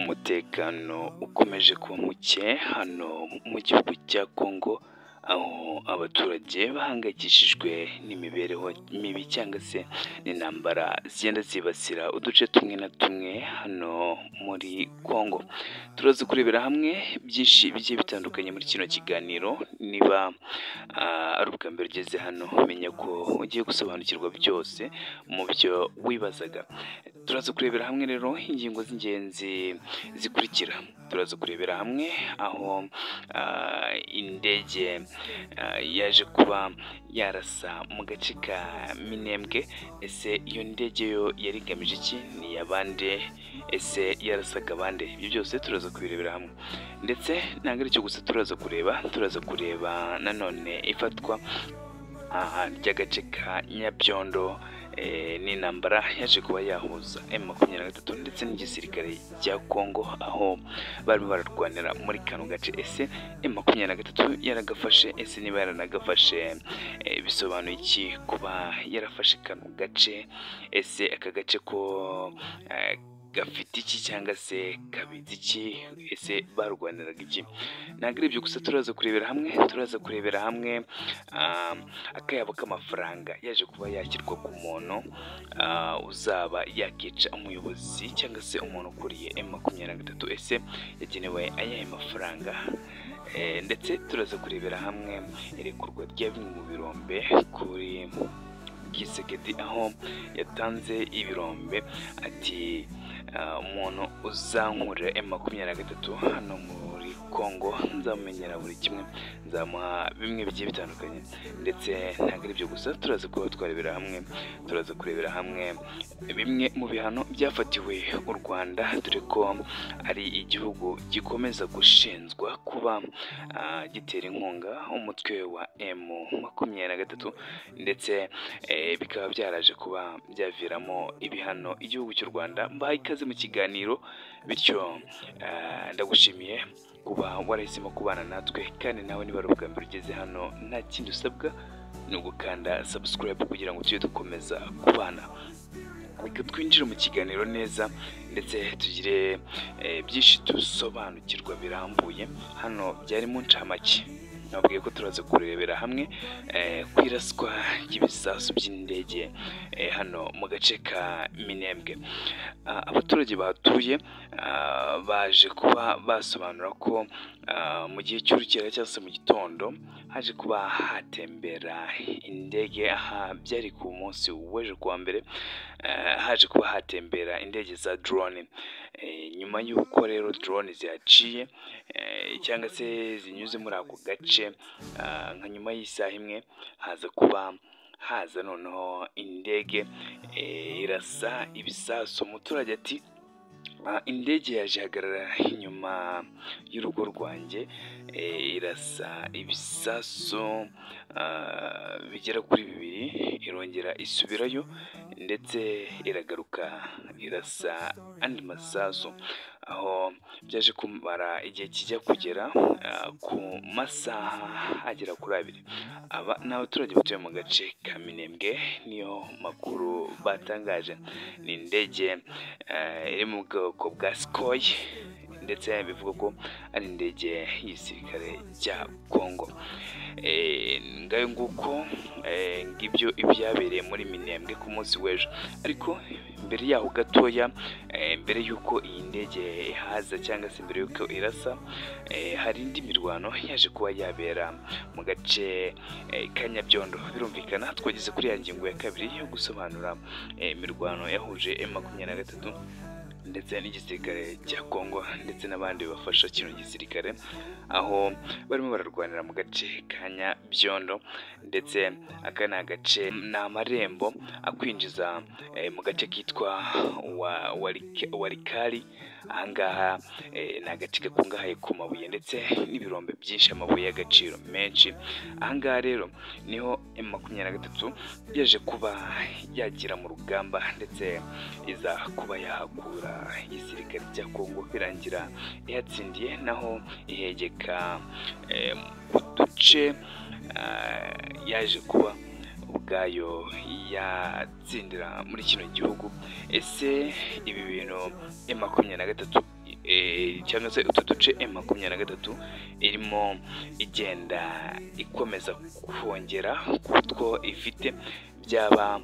umutekano ukomeje kuba muke hano mu gihugu cya Congo, aho abaturage bahangayikishijwe n'imibereho mibi cyangwa se n'intambara zigenda zibasira uduce tumwe na tumwe hano muri Congo. Turaza kurebera hamwe byinshi bigiye bitandukanye muri kino kiganiro. Niba ari ubwa mbere ugeze hano, menya ko ugiye gusobanukirwa byose mu byo wibazaga. Turaza kurebera hamwe rero ingingo z'ingenzi zikurikira. Turaza kurebera hamwe aho indege yaje kuba yarasa mu gace ka Minembwe. Ese iyo ndege yo yari igamije iki? Ni iy'abande? Ese yarasaga abande? Ibyo byose turaza kubirebera hamwe, ndetse ntabwo ari cyo gusa turaza kureba nanone ifatwa ry'agace ka Nyabyondo n'intambara yaje kuba yahuza M23 ndetse n'igisirikare cya Congo, aho barimo bararwanira muri kano gace. Ese M23 yaragafashe? Ese niba yaranagafashe bisobanuye iki kuba yarafashe kano gace? Ese aka gace ko gafite iki cyangwa se kabizi iki? Ese barwaniraga iki? Ntabwo ari ibyo gusa turaza kurebera hamwe akayabo k'amafaranga yaje kuba yakirwa ku muntu uzaba yakica umuyobozi cyangwa se umuntu ukuriye M23. Ese yagenewe ayahe mafaranga? Ndetse turaza kurebera hamwe irekurwa rya bimwe mu birombe kuri Kisekedi, aho yatanze ibirombe ati umuntu uzankurira M23 hano muri Congo nzamenyera buri kimwe, nzamuha bimwe bigiye bitandukanye. Ndetse ntabwo ari byo gusa turaza kuba turaza kurebera hamwe bimwe mu bihano byafatiwe u Rwanda, dore ko ari igihugu gikomeza gushinjwa kuba gitera inkunga umutwe wa M23, ndetse bikaba byaraje kuba byaviramo ibihano igihugu cy'u Rwanda. Mbahaye ikaze mu kiganiro, bityo ndagushimiye kuba warahisemo kubana natwe, kandi nawe niba ari ubwa mbere ugeze hano, nta kindi usabwa ni ugukanda subscribe kugira ngo tujye dukomeza kubana. Reka twinjire mu kiganiro neza, ndetse tugire byinshi dusobanukirwa birambuye. Hano byari mu ncamake, nabwiye ko turaza kurebera hamwe kwiraswa ry'ibisasu by'indege hano mu gace ka Minembwe. Abaturage bahatuye baje kuba basobanura ko mu gihe cy'urukera cyangwa se mu gitondo haje kuba hatembera indege. Aha byari ku munsi w'ejo kuwa mbere, haje kuba hatembera indege za drone. Nyuma y'uko rero drone zihaciye cyangwa se zinyuze muri ako gace, nka nyuma y'isaha imwe haza noneho indege irasa ibisasu. Umuturage ati indege yaje ihagarara inyuma y'urugo rwanjye, irasa ibisasu bigera kuri 2, irongera isubirayo, ndetse iragaruka irasa andi masasu, aho byaje kumara igihe kijya kugera ku masaha agera kuri 2. Aba ni abaturage batuye mu gace ka Minembwe, niyo makuru batangaje. Ni indege iri mu bwoko bwa Sukhoi, ndetse bivuga ko ari indege y'igisirikare cya Congo. Ngayo nguko ngibyo ibyabereye muri Minembwe ku munsi w'ejo. Ariko mbere yaho gatoya, mbere y'uko iyi ndege haza cyangwa se mbere y'uko irasa, hari indi mirwano yaje kuba yabera mu gace ka Nyabyondo. Birumvikana twageze kuri ya ngingo ya kabiri yo gusobanura imirwano yahuje M23 ndetse n'igisirikare cya Congo, ndetse n'abandi bafasha kino gisirikare, aho barimo bararwanira mu gace ka Nyabyondo. Ndetse aka ni agace, ni amarembo akwinjiza mu gace kitwa Walikali. Ahangaha ni agace gakungahaye ku mabuye ndetse n'ibirombe byinshi, amabuye y'agaciro menshi. Ahangaha rero niho M23 yaje kuba yagira mu rugamba, ndetse iza kuba yahakura igisirikare cya Congo, birangira ihatsindiye, naho ihegeka uduce yaje kuba ubwayo yatsindira muri kino gihugu. Ese ibi bintu M23 cyangwa se utu duce M23 irimo igenda ikomeza kongera kutwo ifite byaba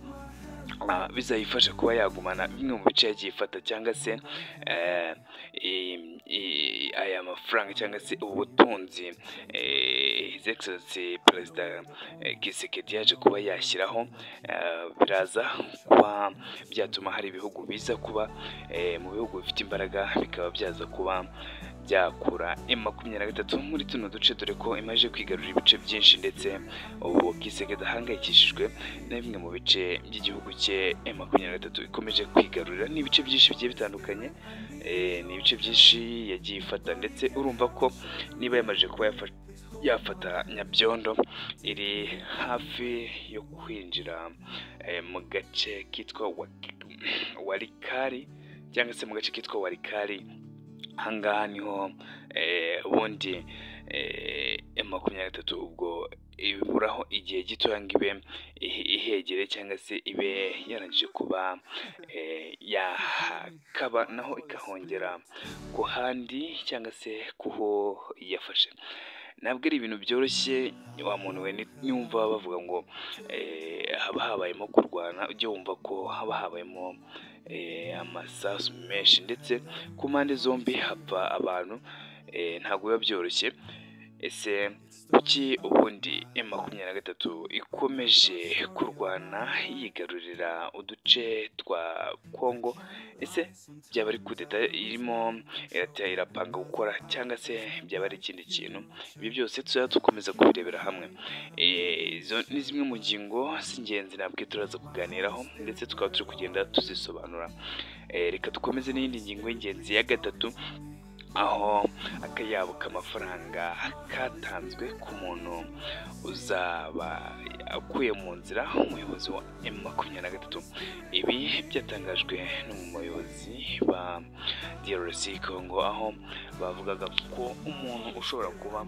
bizayifasha kuba yagumana bimwe mu bice yagiye ifata cyangwa se aya mafaranga cyangwa se ubutunzi His Excellency Perezida Tshisekedi yaje kuba yashyiraho biraza kuba byatuma hari ibihugu biza kuba mu bihugu bifite imbaraga bikaba byaza kuba byakura M23 muri tuno duce, dore ko imaze kwigarurira ibice byinshi ndetse ubu Tshisekedi ahangayikishijwe na bimwe mu bice by'igihugu cye M23 ikomeje kwigarurira. Ni ibice byinshi bigiye bitandukanye, ni ibice byinshi yagiye ifata, ndetse urumva ko niba yamaze kuba yafata Nyabyondo iri hafi yo kwinjira mu gace kitwa Walikari cyangwa se mu gace kitwa Walikari. Ahangaha niho ubundi M23 ubwo iburaho igihe gito ngo ibe ihegere cyangwa se ibe yarangije kuba yakaba naho ikahongera ku handi cyangwa se kuho yafashe. Ntabwo ari ibintu byoroshye wa muntu we, niwumva bavuga ngo haba habayemo kurwana ujye wumva ko haba habayemo amasasu menshi, ndetse ku mpande zombi hapfa abantu, ntabwo biba byoroshye. Ese kuki ubundi M23 ikomeje kurwana yigarurira uduce twa Kongo? Ese byaba ari kudeta irimo irapanga gukora cyangwa se byaba ari ikindi kintu? Ibi byose tuzaba dukomeza kubirebera hamwe. Izo ni zimwe mu ngingo z'ingenzi nabwo turaza kuganiraho, ndetse tukaba turi kugenda tuzisobanura. Reka dukomeze n'iyindi ngingo y'ingenzi ya gatatu, aho akayabo k'amafaranga katanzwe ku muntu uzaba akuye mu nzira umuyobozi wa M23. Ibi byatangajwe n'umuyobozi ba DRC Congo, aho bavugaga ko umuntu ushobora kuba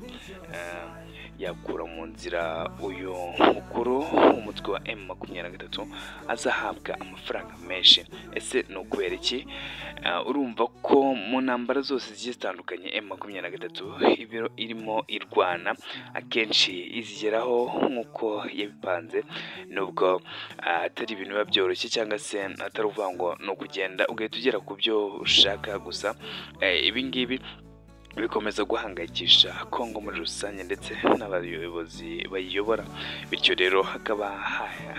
yakura mu nzira uyu mukuru w'umutwe wa M23 azahabwa amafaranga menshi. Ese ni ukubera iki? Urumva ko mu ntambara zose zigiye zitandukanye M23 irimo irwana akenshi izigeraho nk'uko yabipanze, nubwo atari ibintu biba byoroshye cyangwa se atari uvuga ngo ni ukugenda ugahita ugera ku byo ushaka gusa. Ibi ngibi bikomeza guhangayikisha Kongo muri rusange ndetse n'abayobozi bayiyobora, bityo rero hakaba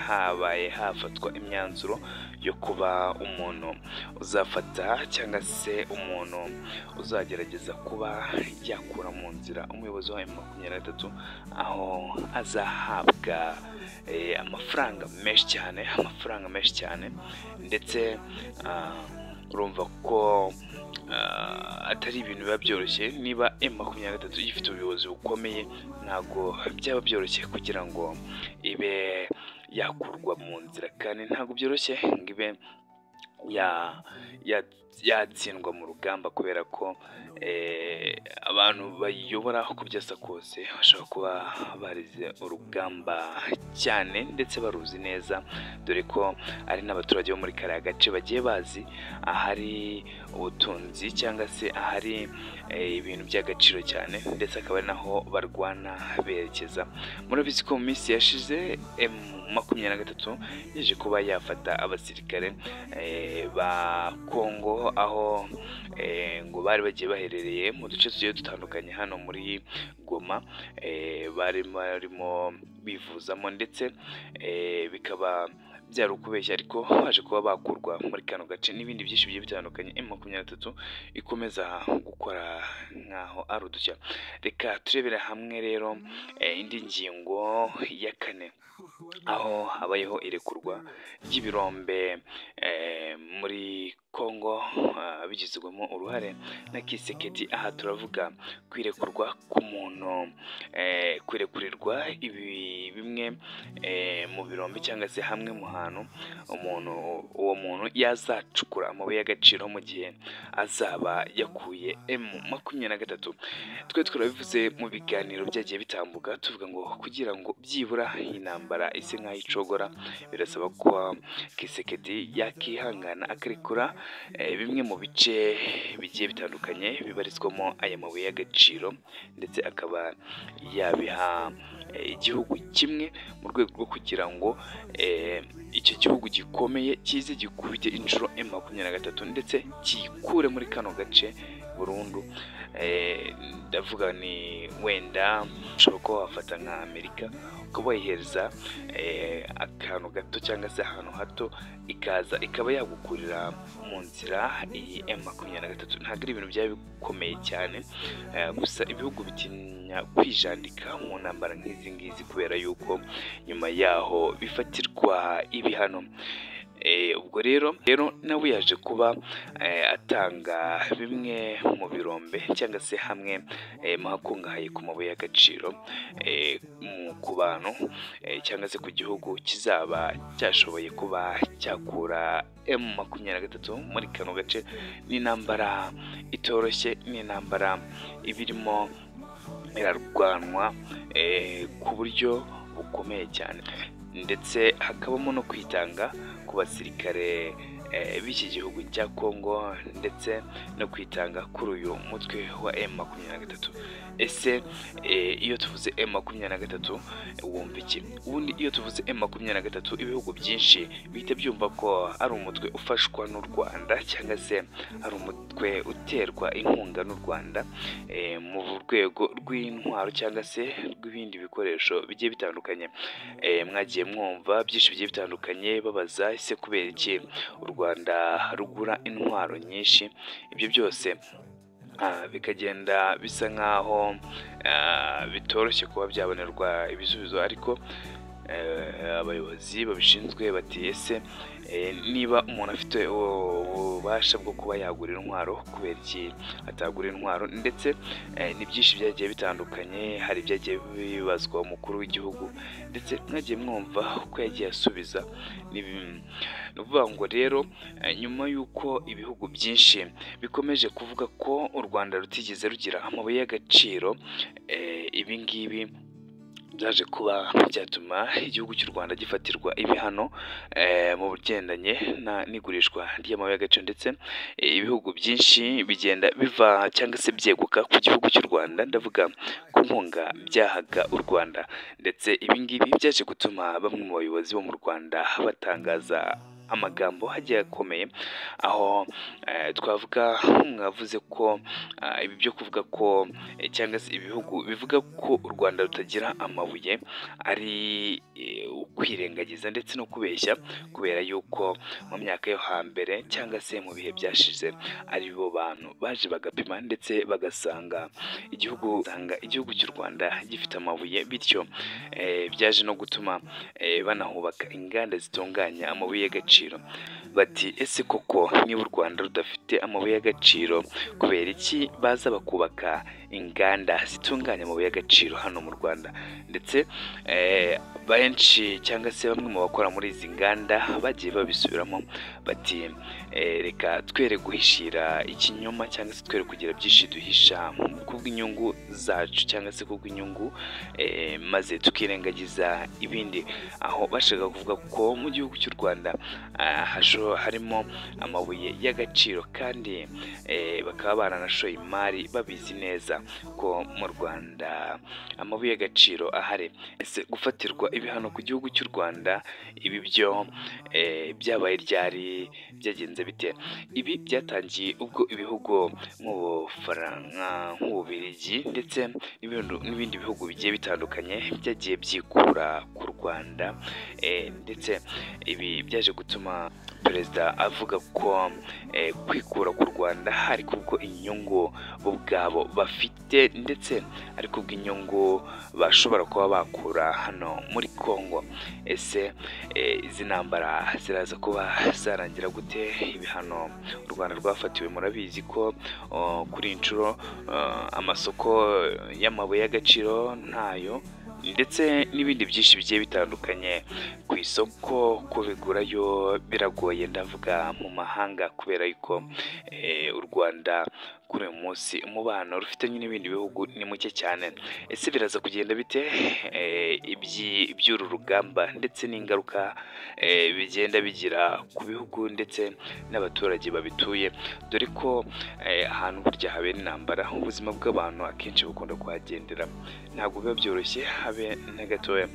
habaye hafatwa imyanzuro yo kuba umuntu uzafata cyangwa se umuntu uzagerageza kuba yakura mu nzira umuyobozi wa M23, aho azahabwa amafaranga menshi cyane, ndetse urumva ko atari ibintu biba byoroshye. Niba M23 ifite ubuyobozi bukomeye, ntabwo byaba byoroshye kugira ngo ibe yakurwa mu nzira, kandi ntabwo byoroshye ngo ibe yatsindwa mu rugamba, kubera ko abantu bayiyobora uko byasa kose bashobora kuba barize urugamba cyane ndetse baruzi neza, dore ko ari n'abaturage bo muri kariya gace bagiye bazi ahari ubutunzi cyangwa se ahari ibintu by'agaciro cyane, ndetse akaba ari naho barwana berekeza. Murabizi ko mu minsi yashize M23 yaje kuba yafata abasirikare ba Kongo, aho ngo bari bagiye baherereye mu duce tugiye dutandukanye hano muri Goma, barimo bivuzamo, ndetse bikaba byari ukubeshya, ariko baje kuba bakurwa muri kano gace. N'ibindi byinshi bigiye bitandukanye M23 ikomeza gukora nkaho ari udushya. Reka turebere hamwe rero indi ngingo ya kane, aho habayeho irekurwa ry'ibirombe muri Kongo bigizwemo uruhare na Tshisekedi. Aha turavuga kwirekurwa k'umuntu, kwirekurirwa bimwe mu birombe cyangwa se hamwe mu hantu uwo muntu yazacukura amabuye y'agaciro mu gihe azaba yakuye M23. Twe twarabivuze mu biganiro byagiye bitambuka tuvuga ngo kugira ngo byibura intambara ise nk'aho icogora, birasaba ko Tshisekedi yakihangana akarekura bimwe mu bice bigiye bitandukanye bibarizwamo aya mabuye y'agaciro, ndetse akaba yabiha igihugu kimwe mu rwego rwo kugira ngo icyo gihugu gikomeye kize gikubite inshuro M23 ndetse kiyikure muri kano gace burundu. Ndavuga ni wenda ushobora kuba wafata nka Amerika ukaba wayihereza akantu gato cyangwa se ahantu hato, ikaza ikaba yagukurira mu nzira iyi M23. Ntabwo ari ibintu byaba bikomeye cyane, gusa ibihugu bitinya kwijandika mu ntambara nk'izi ngizi kubera yuko nyuma yaho bifatirwa ibihano. Ubwo rero nawe yaje kuba atanga bimwe mu birombe cyangwa se hamwe mu hakungahaye ku mabuye y'agaciro ku bantu cyangwa se ku gihugu kizaba cyashoboye kuba cyakura M23 muri kano gace. Ni intambara itoroshye, ni intambara ibirimo irarwanwa ku buryo bukomeye cyane, ndetse hakabamo no kwitanga ku basirikare b'iki gihugu cya Kongo ndetse no kwitanga kuri uyu mutwe wa M23. Ese iyo tuvuze M23 wumva iki? Ubundi iyo tuvuze M23 ibihugu byinshi bihita byumva ko ari umutwe ufashwa n'u Rwanda cyangwa se ari umutwe uterwa inkunga n'u Rwanda mu rwego rw'intwaro cyangwa se rw'ibindi bikoresho bigiye bitandukanye. Mwagiye mwumva byinshi bigiye bitandukanye babaza ese kubera iki u Rwanda rugura intwaro nyinshi. Ibyo byose bikagenda bisa nkaho bitoroshye kuba byabonerwa ibisubizo, ariko abayobozi babishinzwe bati ese niba umuntu afite ububasha bwo kuba yagura intwaro kubera iki atagura intwaro? Ndetse ni byinshi byagiye bitandukanye, hari ibyagiye bibazwa umukuru w'igihugu ndetse mwagiye mwumva uko yagiye asubiza. Ni ukuvuga ngo rero nyuma y'uko ibihugu byinshi bikomeje kuvuga ko u Rwanda rutigeze rugira amabuye y'agaciro, ibi ngibi byaje kuba byatuma igihugu cy'u Rwanda gifatirwa ibihano mu bigendanye n'igurishwa ry'amabuye y'agaciro, ndetse ibihugu byinshi bigenda biva cyangwa se byeguka ku gihugu cy'u Rwanda. Ndavuga ku nkunga byahaga u Rwanda, ndetse ibi ngibi byaje gutuma bamwe mu bayobozi bo mu Rwanda batangaza amagambo hagiye akomeye, aho twavuga mwavuze ko ibi byo kuvuga ko cyangwa se ibihugu bivuga ko u Rwanda rutagira amabuye ari ukwirengagiza ndetse no kubeshya, kubera yuko mu myaka yo hambere cyangwa se mu bihe byashize ari bo bantu baje bagapima ndetse bagasanga igihugu cy'u Rwanda gifite amabuye, bityo byaje no gutuma banahubaka inganda zitunganya amabuye y'agaciro. Bati ese koko niba u Rwanda rudafite amabuye y'agaciro kubera iki baza bakubaka inganda zitunganya amabuye y'agaciro hano mu Rwanda? Ndetse benshi cyangwa se bamwe mu bakora muri izi nganda bagiye babisubiramo bati reka twere guhishira ikinyoma cyangwa se twere kugira byinshi duhisha kubw'inyungu zacu cyangwa se kubw'inyungu maze tukirengagiza ibindi, aho bashaka kuvuga ko mu gihugu cy'u Rwanda harimo amabuye y'agaciro kandi bakaba baranashoye imari babizi neza ko mu Rwanda amabuye y'agaciro ahari. Ese gufatirwa ibihano ku gihugu cy'u Rwanda ibi byo byabaye ryari, byagenze bite? Ibi byatangiye ubwo ibihugu nk'Ubufaransa, nk'Ububiligi ndetse n'ibindi bihugu bigiye bitandukanye byagiye byikura ku Rwanda, ndetse ibi byaje gutuma perezida avuga ko kwikura ku Rwanda hari kubwo inyungu bo ubwabo bafite, ndetse ari kubw'inyungu bashobora kuba bakura hano muri Kongo. Ese izi ntambara ziraza kuba zarangira gute? Ibihano u Rwanda rwafatiwe murabizi ko kuri inshuro amasoko y'amabuye y'agaciro ntayo, ndetse n'ibindi byinshi bigiye bitandukanye ku isoko kubigurayo biragoye, ndavuga mu mahanga, kubera yuko u Rwanda kuri uyu munsi umubano rufitanye n'ibindi bihugu ni muke cyane. Ese biraza kugenda bite iby'uru rugamba ndetse n'ingaruka bigenda bigira ku bihugu ndetse n'abaturage babituye, dore ko ahantu burya habera intambara ubuzima bw'abantu akenshi bukunda kuhagendera, ntabwo biba byoroshye habe na gatoya.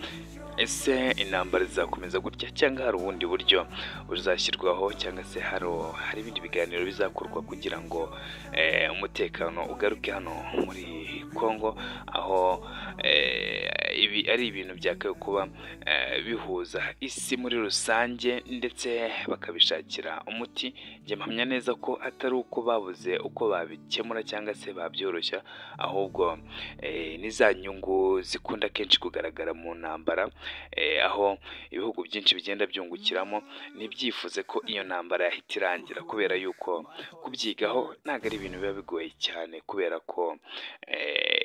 Ese intambara zizakomeza gutya cyangwa hari ubundi buryo buzashyirwaho, cyangwa se hari ibindi biganiro bizakorwa kugira ngo umutekano ugaruke hano muri Congo, aho ibi ari ibintu byakabaye kuba bihuza isi muri rusange ndetse bakabishakira umuti. Njye mpamya neza ko atari uko babuze uko babikemura cyangwa se babyoroshya, ahubwo ni za nyungu zikunda kenshi kugaragara mu ntambara, aho ibihugu byinshi bigenda byungukiramo, ntibyifuze ko iyo ntambara yahita irangira, kubera yuko kubyigaho ntabwo ari ibintu biba bigoye cyane, kubera ko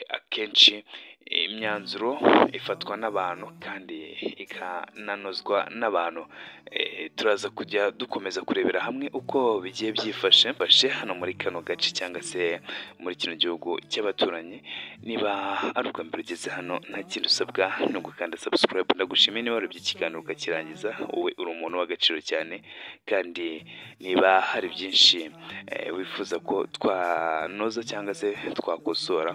akenshi imyanzuro ifatwa n'abantu kandi ikananozwa n'abantu. Turaza kujya dukomeza kurebera hamwe uko bigiye byifashe hano muri kano gace cyangwa se muri kino gihugu cy'abaturanyi. Niba ari ubwa mbere ugeze hano, nta kindi usabwa no gukanda subscribe. Ndagushimiye niba warebye ikiganiro ukakirangiza, wowe uri umuntu w'agaciro cyane, kandi niba hari byinshi wifuza ko twanoza cyangwa se twakosora,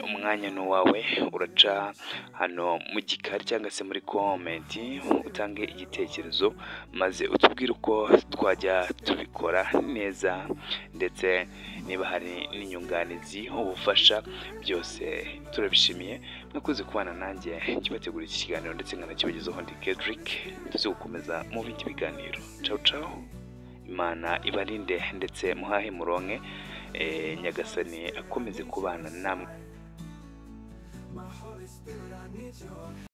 umwanya ni uwawe. Uraca hano mu gikari cyangwa se muri komenti utange igitekerezo, maze utubwire uko twajya tubikora neza, ndetse niba hari n'inyunganizi ubufasha, byose turabishimiye. Mwakoze kubana nanjye kibategura iki kiganiro ndetse nkanakibagezaho. Ndi Kedrick, tuzi gukomeza mu bindi biganiro. Ciao ciao, Imana ibarinde ndetse muhahe muronke, Nyagasani akomeze kubana namwe.